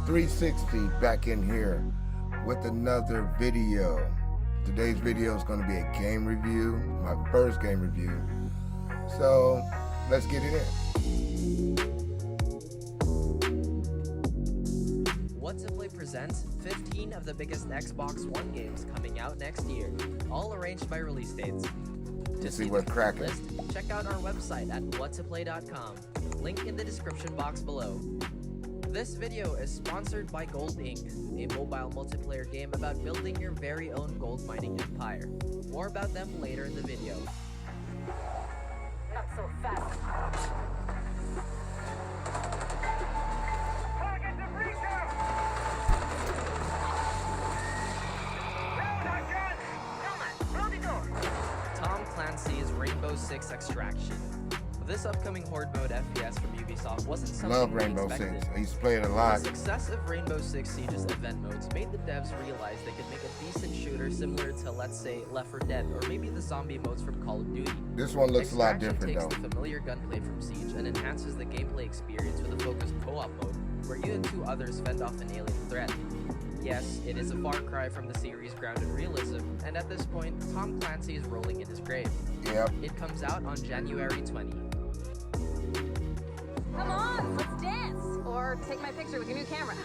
360 back in here with another video. Today's video is going to be a game review, my first game review. So let's get it in. What's to Play presents 15 of the biggest Xbox One games coming out next year, all arranged by release dates. To See see what's the cracking. list, check out our website at whattoplay.com. Link in the description box below. This video is sponsored by Gold Inc., a mobile multiplayer game about building your very own gold mining empire. More about them later in the video. Not so fast. Target the breacher! Nomad, blow the door! Tom Clancy's Rainbow Six Extraction. This upcoming Horde mode FPS from Ubisoft wasn't something Love we Rainbow expected. Six. I used to play it a The lot. success of Rainbow Six Siege's event modes made the devs realize they could make a decent shooter similar to, let's say, Left 4 Dead, or maybe the zombie modes from Call of Duty. This one looks a lot Extraction different takes though. the familiar gunplay from Siege and enhances the gameplay experience with a focused co-op mode, where you and two others fend off an alien threat. Yes, it is a far cry from the series' grounded realism, and at this point, Tom Clancy is rolling in his grave. Yep. It comes out on January 20. Come on, let's dance! Or take my picture with your new camera.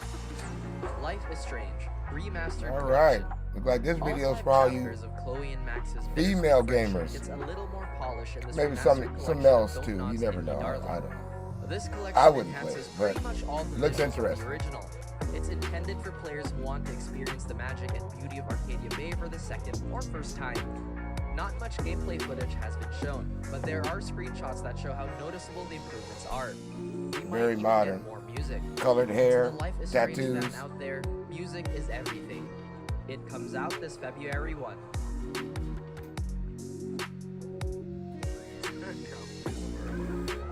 Life is Strange, remastered. All right. collection. Look like this All video is five for all you chapters of Chloe and Max's female bittersweet friendship gamers. gets a little more polish in this Maybe remastered something collection else of too. You Don't never Nod know. Stinky Darling. I don't know. This collection I wouldn't play enhances it, but pretty much all the it looks visuals from the interesting. original. It's intended for players who want to experience the magic and beauty of Arcadia Bay for the second or first time. Not much gameplay footage has been shown, but there are screenshots that show how noticeable the improvements are. We might Very even modern. get more music. Colored To hair, the Life is Strange tattoos. fan out there, music is everything. It comes out this February 1.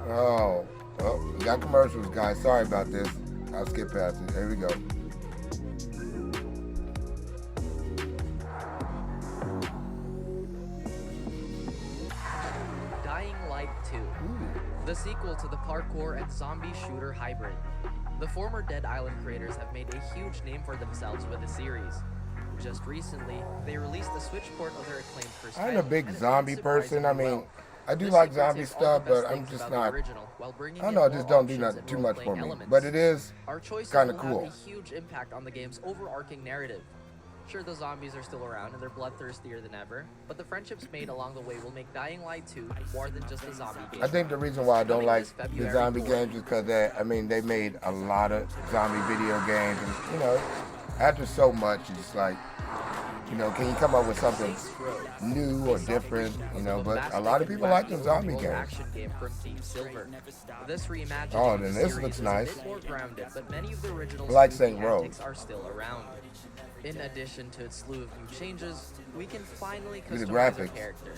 Oh, we got commercials, guys. Sorry about this. I'll skip past it. There we go. Dying Light 2, the sequel to the parkour and zombie shooter hybrid. The former Dead Island creators have made a huge name for themselves with the series. Just recently, they released a Switch port of their acclaimed first I ain't a title, big and it zombie did person. I surprisingly mean, well. I do This like sequence zombie takes all stuff, the best but I'm things just about the not. original, while bringing I don't in know. It more just don't do options nothing and too much for role-playing me. elements. But it is Our choices kinda will cool. have a huge impact on the game's overarching narrative. Sure, the zombies are still around and they're bloodthirstier than ever, but the friendships made along the way will make Dying Light 2 more than just a zombie game. I think the reason why I don't Coming like this the February zombie 4th. games is because they made a lot of zombie video games, and after so much, it's like, can you come up with something Saints Row, new or different? of But a lot of people like the zombie open-world games. action game from Deep Silver. This reimagining Oh, of then the this series looks is nice. a bit more grounded, but many of the original I like spooky Saint Row. antics are still around. In addition to its slew of new changes, we can finally Look at the customize our graphics. character.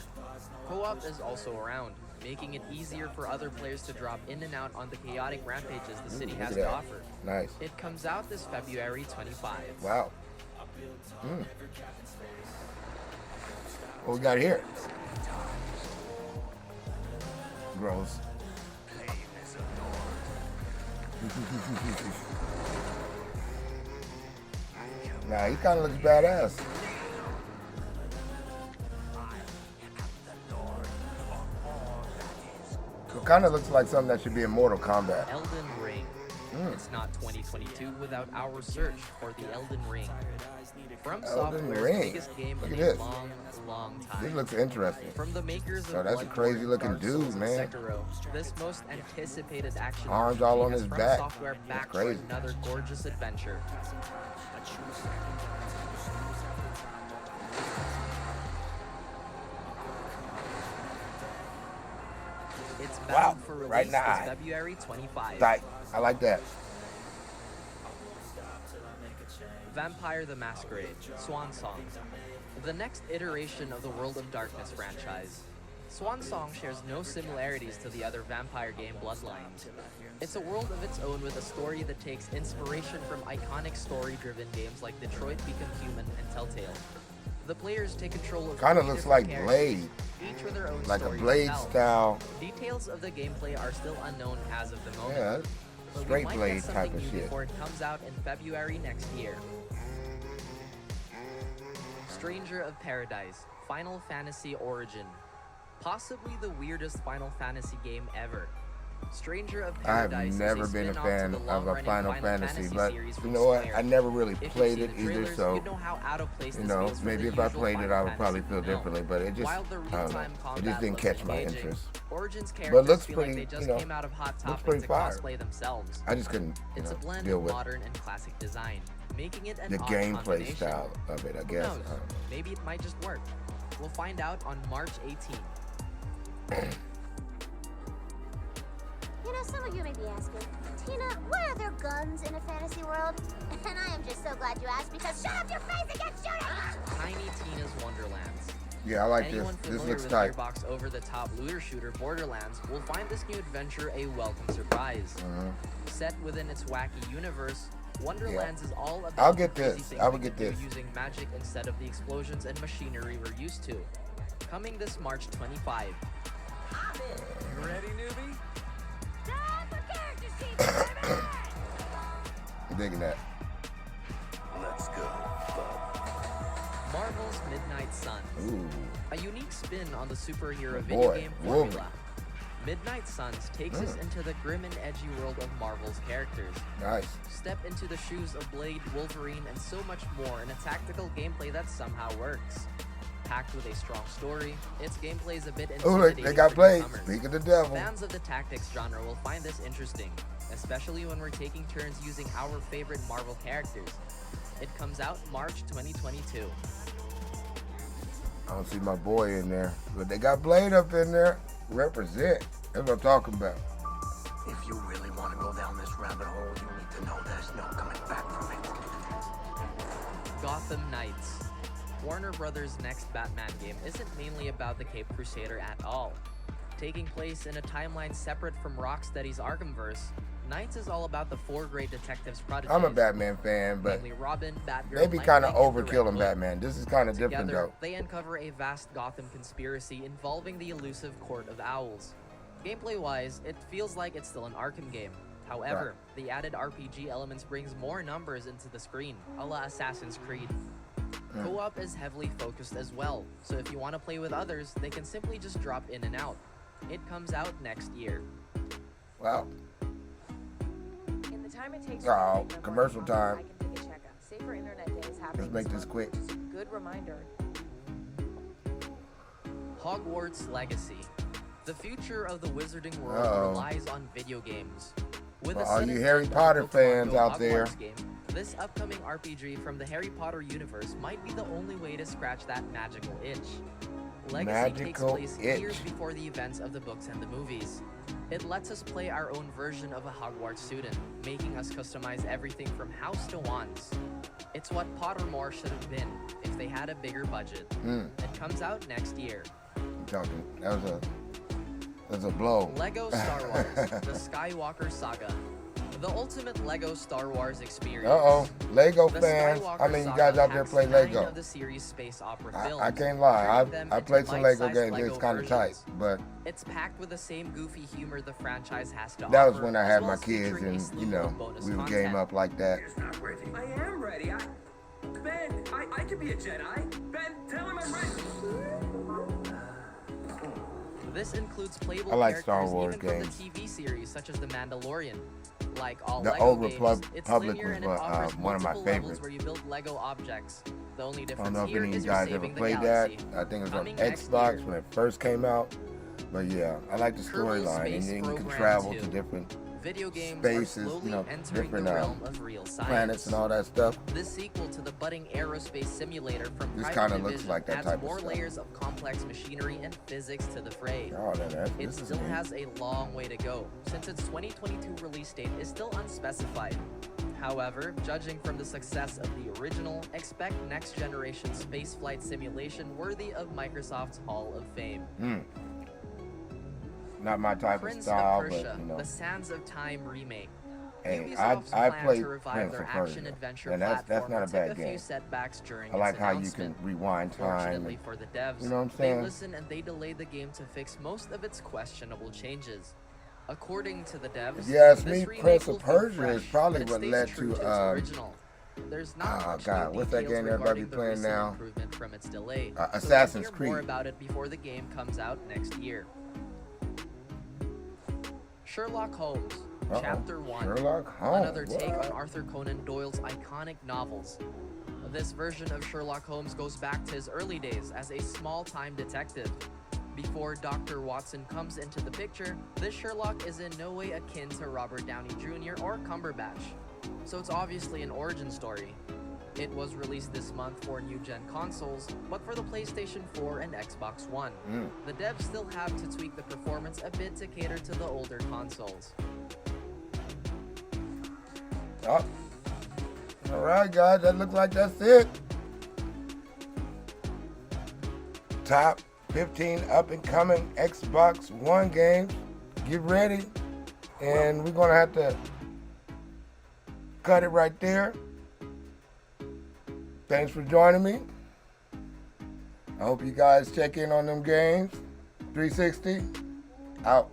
Co-op is also around, making it easier for other players to drop in and out on the chaotic rampages the city Look has at to that. offer. Nice. It comes out this February 25. Wow. What we got here? Gross. Nah, he kind of looks badass. It kind of looks like something that should be in Mortal Kombat. Elden Ring. It's not 2022 without our search for the Elden Ring. From Elden Software's Ring. biggest game Look in at a this. long, long time. This looks interesting. From the makers of So that's a Bloodborne, crazy-looking Dark Souls, dude, and man. Sekiro, this most anticipated action Arms RPG all on has his From back. Software That's back for crazy. another gorgeous adventure. It's bound Wow, for release right in the this eye. February 25. Tight. I like that. Vampire the Masquerade, Swan Song. The next iteration of the World of Darkness franchise. Swan Song shares no similarities to the other vampire game Bloodlines. It's a world of its own with a story that takes inspiration from iconic story-driven games like Detroit Become Human and Telltale. The players take control of Kind of three looks different like characters, Blade, each with their own like a story to Blade tell. style. Details of the gameplay are still unknown as of the moment. Yeah, but we straight might blade get type something of new shit. before it comes out in February next year. Stranger of Paradise, Final Fantasy Origin. Possibly the weirdest Final Fantasy game ever. Stranger of I've Paradise never is a been a spin-off fan to the of a long-running Final Fantasy, but series you from know what? Square. I never really If you've played seen it the either, trailers, so you'd know how out of place you this know, feels from maybe the if I usual played it, Final I would probably Fantasy feel we know. differently. But it just, While the I don't real-time know, it combat just didn't looks catch my engaging, interest. Origins But characters looks feel pretty, like they just you know, came out of Hot looks Topic pretty to fire. cosplay themselves. I just couldn't, you It's a know, blend deal of with modern and classic design, making it an the odd gameplay combination. style of it. I Who guess. knows? I don't know. Maybe it might just work. We'll find out on March 18th. You know, some of you may be asking, Tina, why are there guns in a fantasy world? And I am just so glad you asked because shut up your face and get shooting! Tiny Tina's Wonderlands. Yeah, I like Anyone this. This familiar looks with tight. Gearbox over-the-top looter shooter Borderlands will find this new adventure a welcome surprise. Set within its wacky universe, Wonderlands is all about I'll the get crazy this. things I we would get can do this. using magic instead of the explosions and machinery we're used to. Coming this March 25. You ready, newbie? Time for character sheets, baby! I'm digging that. Let's go, bub. Marvel's Midnight Suns. Ooh. A unique spin on the superhero Oh video boy, game Wolverine. formula. Midnight Suns takes us into the grim and edgy world of Marvel's characters. Nice. Step into the shoes of Blade, Wolverine, and so much more in a tactical gameplay that somehow works. Packed with a strong story, its gameplay is a bit Oh, intimidating they got for Blade. newcomers. Speak of the devil. Fans of the tactics genre will find this interesting, especially when we're taking turns using our favorite Marvel characters. It comes out March 2022. I don't see my boy in there, but they got Blade up in there. Represent. That's what I'm talking about. If you really want to go down this rabbit hole, you need to know there's no coming back from it. Gotham Knights. Warner Brothers' next Batman game isn't mainly about the Caped Crusader at all. Taking place in a timeline separate from Rocksteady's Arkhamverse, Knights is all about the four great detectives prodigies. I'm a Batman fan, but namely Robin, Batgirl, maybe kind of Nightwing, and the Red overkill in Hood. Batman. This is kind of different Together, though. they uncover a vast Gotham conspiracy involving the elusive Court of Owls. Gameplay-wise, it feels like it's still an Arkham game. However, the added RPG elements brings more numbers into the screen, a la Assassin's Creed. Co-op is heavily focused as well, so if you want to play with others, they can simply just drop in and out. It comes out next year. Wow. In the time it takes Oh, to make commercial my time. I can take a checkup. Safer internet day is happening Let's make this month. quick. Just a good reminder. Hogwarts Legacy. The future of the wizarding world Uh-oh. relies on video games. With For a all set you and Harry end of Potter Pokemon fans Go out there. Hogwarts game, this upcoming RPG from the Harry Potter universe might be the only way to scratch that magical itch. Legacy takes Magical place years itch. before the events of the books and the movies. It lets us play our own version of a Hogwarts student, making us customize everything from house to wands. It's what Pottermore should have been if they had a bigger budget. It comes out next year. I'm talking. That's a blow. Lego Star Wars, the Skywalker Saga. The ultimate Lego Star Wars experience. Uh-oh. Lego The fans. Skywalker I mean, you Saga guys out there packs play 9 Lego. of the series space opera films, I can't lie. turning them I into played some Lego bite-sized games. Lego It's kind of tight, versions. but It's packed with the same goofy humor the franchise has to that was offer, when I as had well my as kids featuring a and, slew you know, of bonus we would content. game up like that. It's not ready. I am ready. Ben, I could be a Jedi. Ben, tell him I'm ready. This includes playable I like characters Star Wars even games. from the TV series, such as The Mandalorian. Like all The Lego Old games, Republic it's was linear and it offers one of my multiple levels favorites. where you build Lego objects. The only I don't difference know if here any of is you you're guys ever saving the played that. galaxy. I think it was on Coming next Xbox year. when it first came out. But yeah, I like the Kerbal storyline, and Space then you can Program travel 2. to different Video games spaces, are slowly you know, entering different the realm of real science. planets and all that stuff. This sequel to the budding aerospace simulator from This Private kinda looks Division like that adds type of more stuff. layers of complex machinery and physics to the fray. Oh, It this is still neat. has a long way to go, since its 2022 release date is still unspecified. However, judging from the success of the original, expect next-generation spaceflight simulation worthy of Microsoft's Hall of Fame. Not my type of Prince style, of but Persia, you know. the Sands of Time remake. Hey, Ubisoft's I plan played to revive Prince their of Persia, action-adventure and that's platform not a took bad a few game. setbacks during I like its how you can announcement. rewind time. Fortunately and- for the devs, you know what I'm they saying? listened and they delayed the game to fix most of its questionable changes. According to the devs, If you ask this me, remake Prince will of feel Persia is fresh, probably but it what stays led true to, its original. There's not oh much God, new what's that details game everybody regarding be the playing recent now? improvement from its delay, so we'll Assassin's hear more Creed. about it before the game comes out next year. Sherlock Holmes, Uh-oh. Chapter 1. Sherlock Holmes. Another take What? on Arthur Conan Doyle's iconic novels. This version of Sherlock Holmes goes back to his early days as a small-time detective. Before Dr. Watson comes into the picture, this Sherlock is in no way akin to Robert Downey Jr. or Cumberbatch, so it's obviously an origin story. It was released this month for new-gen consoles, but for the PlayStation 4 and Xbox One. The devs still have to tweak the performance a bit to cater to the older consoles. Oh. All right, guys, that looks like that's it. Top 15 up-and-coming Xbox One games. Get ready. And we're going to have to cut it right there. Thanks for joining me. I hope you guys check in on them games. 360, out.